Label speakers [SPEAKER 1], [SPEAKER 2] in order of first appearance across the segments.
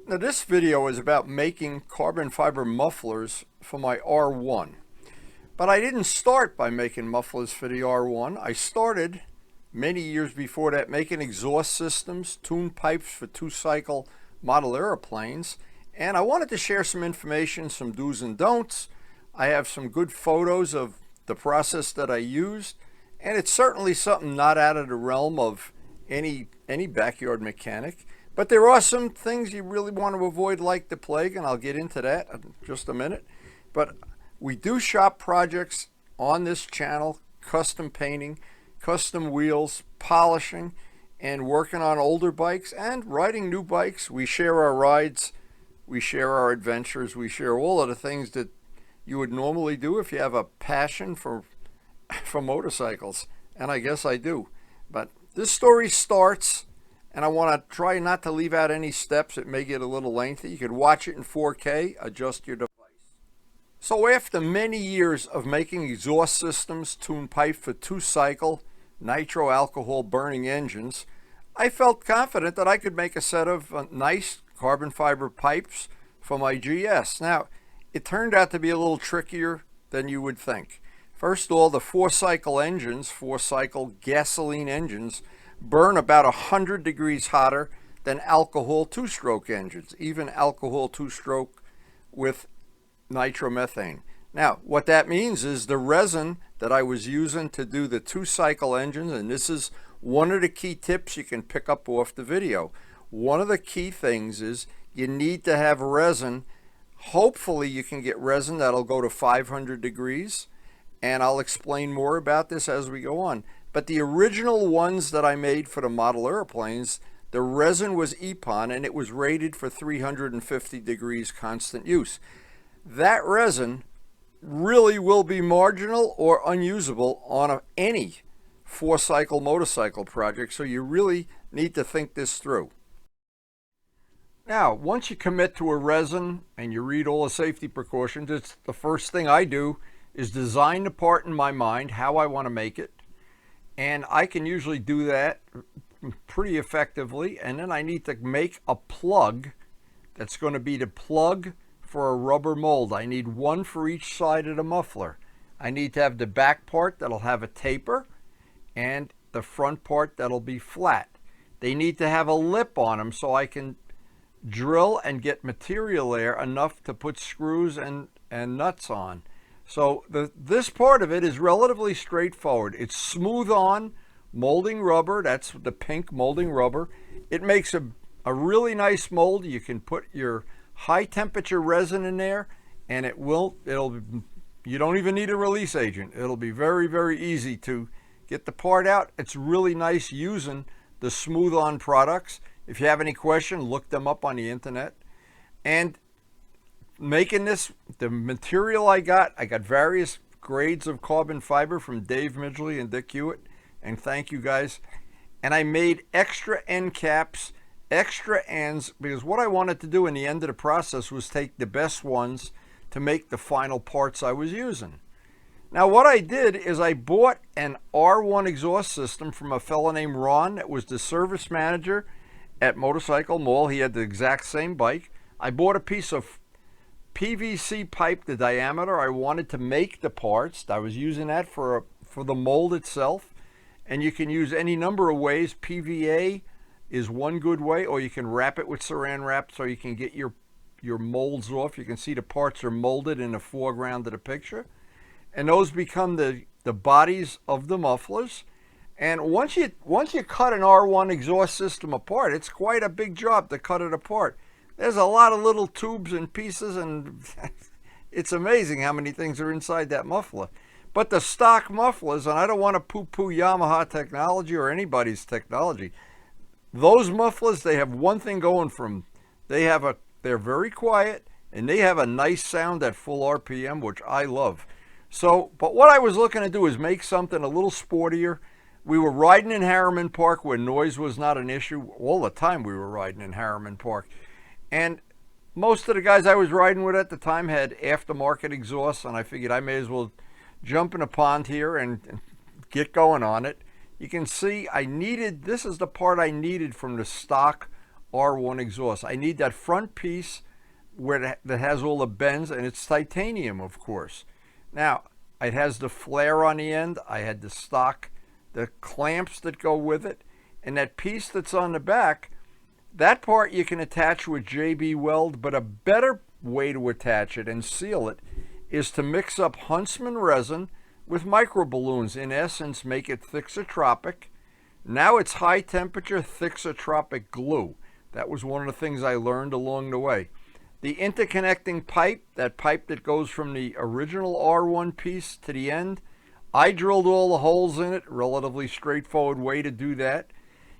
[SPEAKER 1] Now this video is about making carbon fiber mufflers for my R1. But I didn't start by making mufflers for the R1. I started many years before that making exhaust systems, tuned pipes for two-cycle model airplanes. And I wanted to share some information, some do's and don'ts. I have some good photos of the process that I used. And it's certainly something not out of the realm of any backyard mechanic. But there are some things you really want to avoid like the plague, and I'll get into that in just a minute. But we do shop projects on this channel, custom painting, custom wheels, polishing, and working on older bikes and riding new bikes. We share our rides, we share our adventures, we share all of the things that you would normally do if you have a passion for motorcycles, and I guess I do. But this story starts, and I want to try not to leave out any steps. It may get a little lengthy. You could watch it in 4K, adjust your device. So after many years of making exhaust systems, tuned pipe for two-cycle nitro alcohol burning engines, I felt confident that I could make a set of nice carbon fiber pipes for my GS. Now, it turned out to be a little trickier than you would think. First of all, the four-cycle engines, four-cycle gasoline engines, burn about 100 degrees hotter than alcohol two-stroke engines, even alcohol two-stroke with nitromethane. Now, what that means is the resin that I was using to do the two-cycle engines, and this is one of the key tips you can pick up off the video. One of the key things is you need to have resin. Hopefully you can get resin that'll go to 500 degrees, and I'll explain more about this as we go on. But the original ones that I made for the model airplanes, the resin was EPON, and it was rated for 350 degrees constant use. That resin really will be marginal or unusable on any four-cycle motorcycle project, so you really need to think this through. Now, once you commit to a resin and you read all the safety precautions, it's the first thing I do is design the part in my mind, how I want to make it. And I can usually do that pretty effectively. And then I need to make a plug that's going to be the plug for a rubber mold. I need one for each side of the muffler. I need to have the back part that'll have a taper and the front part that'll be flat. They need to have a lip on them so I can drill and get material there enough to put screws and nuts on. So this part of it is relatively straightforward. It's smooth on molding rubber. That's the pink molding rubber. It makes a really nice mold. You can put your high temperature resin in there, and you don't even need a release agent. It'll be very, very easy to get the part out. It's really nice using the smooth on products. If you have any question, look them up on the internet. And making this, the material I got various grades of carbon fiber from Dave Midgley and Dick Hewitt, and thank you guys. And I made extra end caps, extra ends, because what I wanted to do in the end of the process was take the best ones to make the final parts I was using. Now what I did is I bought an R1 exhaust system from a fellow named Ron that was the service manager at Motorcycle Mall. He had the exact same bike. I bought a piece of PVC pipe, the diameter I wanted to make the parts. I was using that for the mold itself, and you can use any number of ways. PVA is one good way, or you can wrap it with saran wrap so you can get your molds off. You can see the parts are molded in the foreground of the picture, and those become the bodies of the mufflers. And once you cut an R1 exhaust system apart, it's quite a big job to cut it apart. There's a lot of little tubes and pieces, and it's amazing how many things are inside that muffler. But the stock mufflers, and I don't want to poo-poo Yamaha technology or anybody's technology, those mufflers, they have one thing going for them. They're very quiet, and they have a nice sound at full RPM, which I love. So, but what I was looking to do is make something a little sportier. We were riding in Harriman Park where noise was not an issue. All the time we were riding in Harriman Park. And most of the guys I was riding with at the time had aftermarket exhausts, and I figured I may as well jump in a pond here and get going on it. You can see this is the part I needed from the stock R1 exhaust. I need that front piece where that has all the bends, and it's titanium, of course. Now, it has the flare on the end. I had the stock, the clamps that go with it, and that piece that's on the back, that part you can attach with JB Weld, but a better way to attach it and seal it is to mix up Huntsman resin with micro balloons. In essence, make it thixotropic. Now it's high temperature thixotropic glue. That was one of the things I learned along the way. The interconnecting pipe, that pipe that goes from the original R1 piece to the end, I drilled all the holes in it. Relatively straightforward way to do that.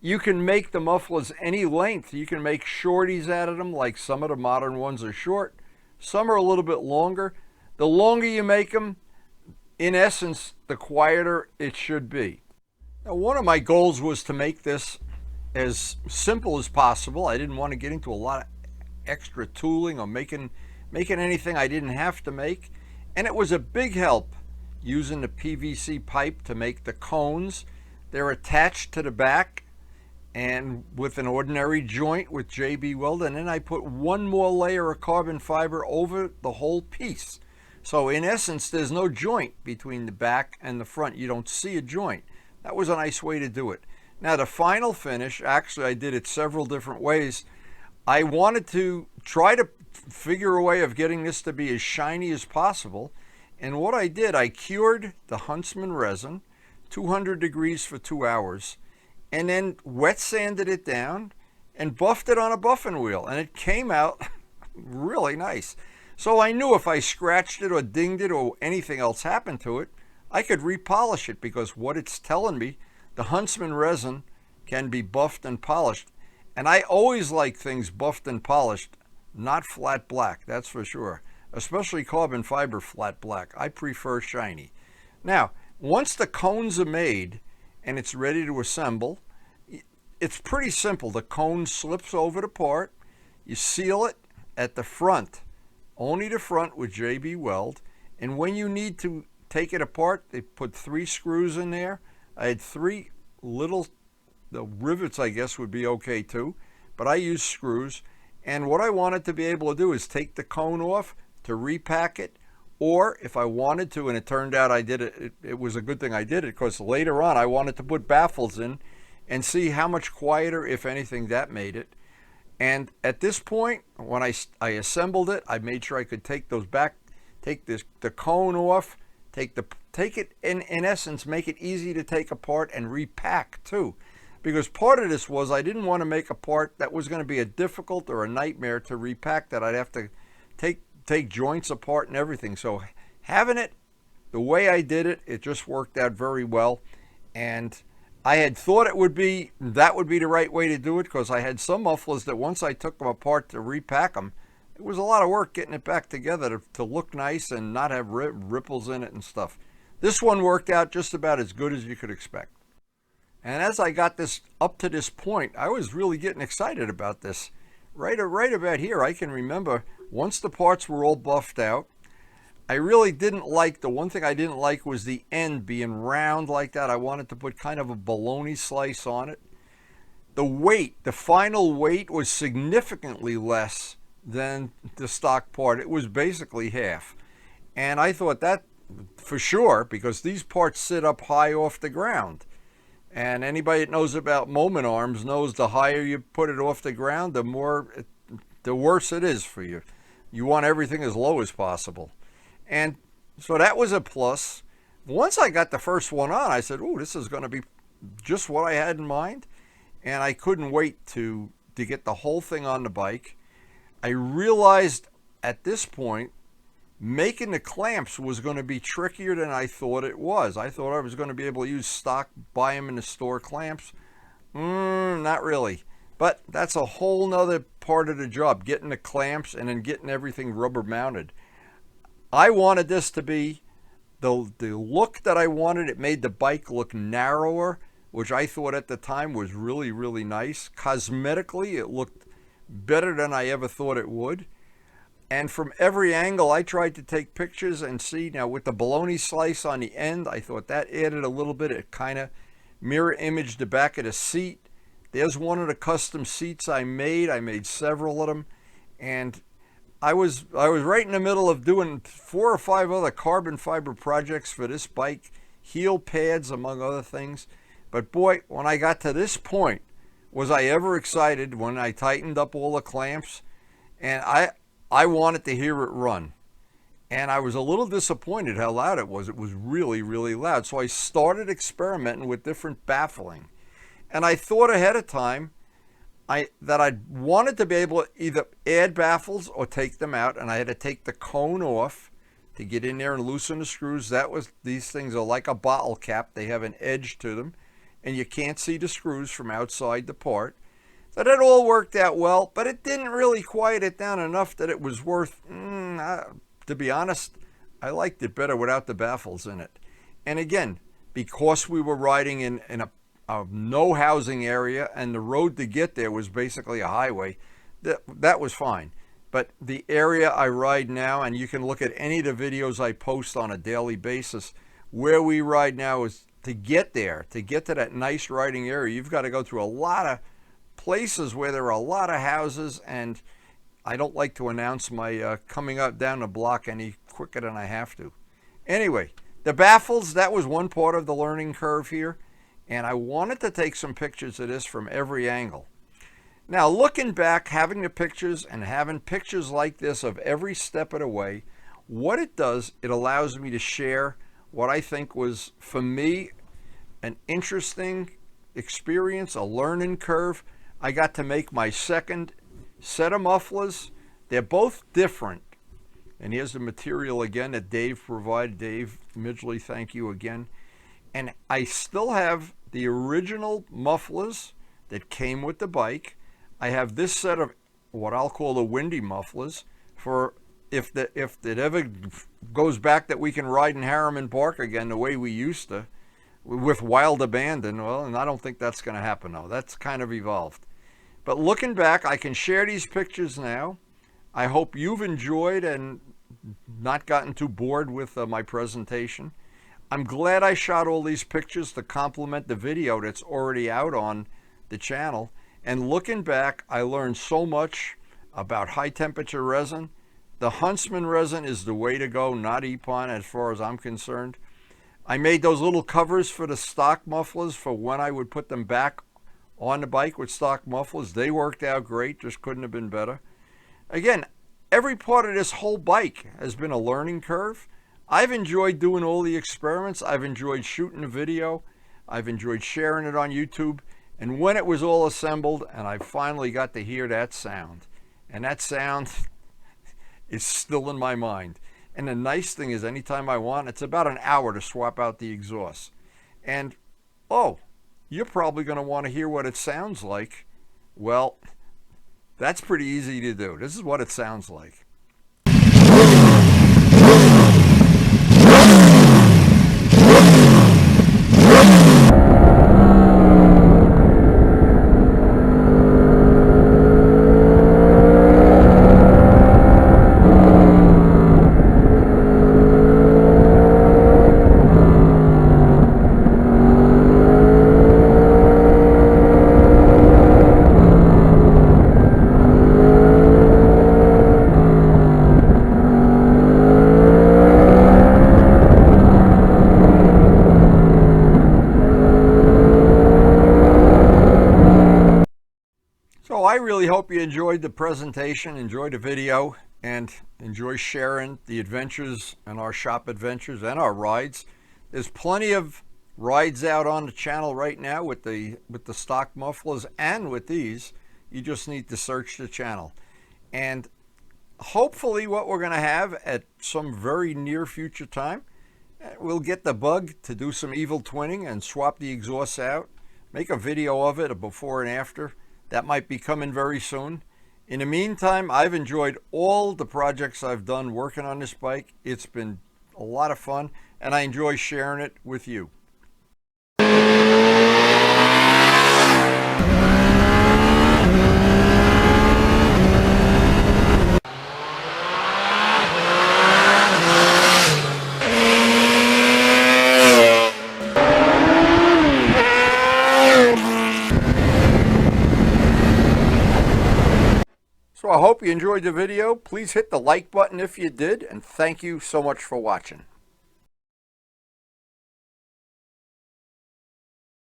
[SPEAKER 1] You can make the mufflers any length. You can make shorties out of them, like some of the modern ones are short. Some are a little bit longer. The longer you make them, in essence, the quieter it should be. Now, one of my goals was to make this as simple as possible. I didn't want to get into a lot of extra tooling or making anything I didn't have to make. And it was a big help using the PVC pipe to make the cones. They're attached to the back and with an ordinary joint with JB Weld, and then I put one more layer of carbon fiber over the whole piece. So in essence, there's no joint between the back and the front. You don't see a joint. That was a nice way to do it. Now the final finish, actually I did it several different ways. I wanted to try to figure a way of getting this to be as shiny as possible. And what I did, I cured the Huntsman resin, 200 degrees for 2 hours, and then wet sanded it down and buffed it on a buffing wheel, and it came out really nice. So I knew if I scratched it or dinged it or anything else happened to it, I could repolish it, because what it's telling me, the Huntsman resin can be buffed and polished. And I always like things buffed and polished, not flat black, that's for sure. Especially carbon fiber flat black. I prefer shiny. Now, once the cones are made and it's ready to assemble, it's pretty simple. The cone slips over the part. You seal it at the front, only the front, with JB Weld. And when you need to take it apart, they put 3 screws in there. I had 3 little, the rivets I guess would be okay too, but I use screws. And what I wanted to be able to do is take the cone off to repack it, or if I wanted to, and it turned out I did it, it was a good thing I did it, because later on I wanted to put baffles in and see how much quieter, if anything, that made it. And at this point, when I assembled it, I made sure I could take those back, take the cone off, take it in essence, make it easy to take apart and repack too. Because part of this was I didn't want to make a part that was going to be a difficult or a nightmare to repack, that I'd have to take joints apart and everything. So having it the way I did it, it just worked out very well. And I had thought that would be the right way to do it, because I had some mufflers that once I took them apart to repack them, it was a lot of work getting it back together to look nice and not have ripples in it and stuff. This one worked out just about as good as you could expect. And as I got this up to this point, I was really getting excited about this. Right about here, I can remember once the parts were all buffed out, I really didn't like, the one thing I didn't like was the end being round like that. I wanted to put kind of a bologna slice on it. The weight, the final weight was significantly less than the stock part. It was basically half. And I thought that for sure, because these parts sit up high off the ground. And anybody that knows about moment arms knows the higher you put it off the ground, the worse it is for you. You want everything as low as possible. And so that was a plus. Once I got the first one on, I said, "Ooh, this is going to be just what I had in mind." And I couldn't wait to get the whole thing on the bike. I realized at this point, making the clamps was going to be trickier than I thought it was. I thought I was going to be able to use stock, buy them in the store clamps. Not really. But that's a whole nother part of the job, getting the clamps and then getting everything rubber mounted. I wanted this to be the look that I wanted. It made the bike look narrower, which I thought at the time was really, really nice. Cosmetically, it looked better than I ever thought it would. And from every angle, I tried to take pictures and see. Now, with the bologna slice on the end, I thought that added a little bit. It kind of mirror imaged the back of the seat. There's one of the custom seats I made. I made several of them, and I was right in the middle of doing 4 or 5 other carbon fiber projects for this bike, heel pads among other things. But boy, when I got to this point, was I ever excited when I tightened up all the clamps, and I wanted to hear it run. And I was a little disappointed how loud it was. It was really, really loud. So I started experimenting with different baffling. And I thought ahead of time that I wanted to be able to either add baffles or take them out, and I had to take the cone off to get in there and loosen the screws. These things are like a bottle cap. They have an edge to them, and you can't see the screws from outside the part. So that all worked out well, but it didn't really quiet it down enough that it was worth, to be honest, I liked it better without the baffles in it. And again, because we were riding in a no housing area, and the road to get there was basically a highway, that was fine. But the area I ride now, and you can look at any of the videos I post on a daily basis, where we ride now is to get there, to get to that nice riding area, you've got to go through a lot of places where there are a lot of houses, and I don't like to announce my coming up down the block any quicker than I have to. Anyway, the baffles, that was one part of the learning curve here. And I wanted to take some pictures of this from every angle. Now, looking back, having the pictures and having pictures like this of every step of the way, what it does, it allows me to share what I think was, for me, an interesting experience, a learning curve. I got to make my second set of mufflers. They're both different. And here's the material again that Dave provided. Dave Midgley, thank you again. And I still have the original mufflers that came with the bike. I have this set of what I'll call the windy mufflers for if it ever goes back that we can ride in Harriman Park again the way we used to with wild abandon. Well, and I don't think that's going to happen though. That's kind of evolved. But looking back, I can share these pictures now. I hope you've enjoyed and not gotten too bored with my presentation. I'm glad I shot all these pictures to complement the video that's already out on the channel. And looking back, I learned so much about high temperature resin. The Huntsman resin is the way to go, not Ippon as far as I'm concerned. I made those little covers for the stock mufflers for when I would put them back on the bike with stock mufflers. They worked out great, just couldn't have been better. Again, every part of this whole bike has been a learning curve. I've enjoyed doing all the experiments. I've enjoyed shooting the video. I've enjoyed sharing it on YouTube. And when it was all assembled and I finally got to hear that sound, and that sound is still in my mind. And the nice thing is anytime I want, it's about an hour to swap out the exhaust. And, oh, you're probably going to want to hear what it sounds like. Well, that's pretty easy to do. This is what it sounds like. So I really hope you enjoyed the presentation, enjoyed the video, and enjoy sharing the adventures and our shop adventures and our rides. There's plenty of rides out on the channel right now with the stock mufflers and with these. You just need to search the channel. And hopefully what we're going to have at some very near future time, we'll get the bug to do some evil twinning and swap the exhausts out, make a video of it, a before and after. That might be coming very soon. In the meantime, I've enjoyed all the projects I've done working on this bike. It's been a lot of fun, and I enjoy sharing it with you. So I hope you enjoyed the video. Please hit the like button if you did, and thank you so much for watching.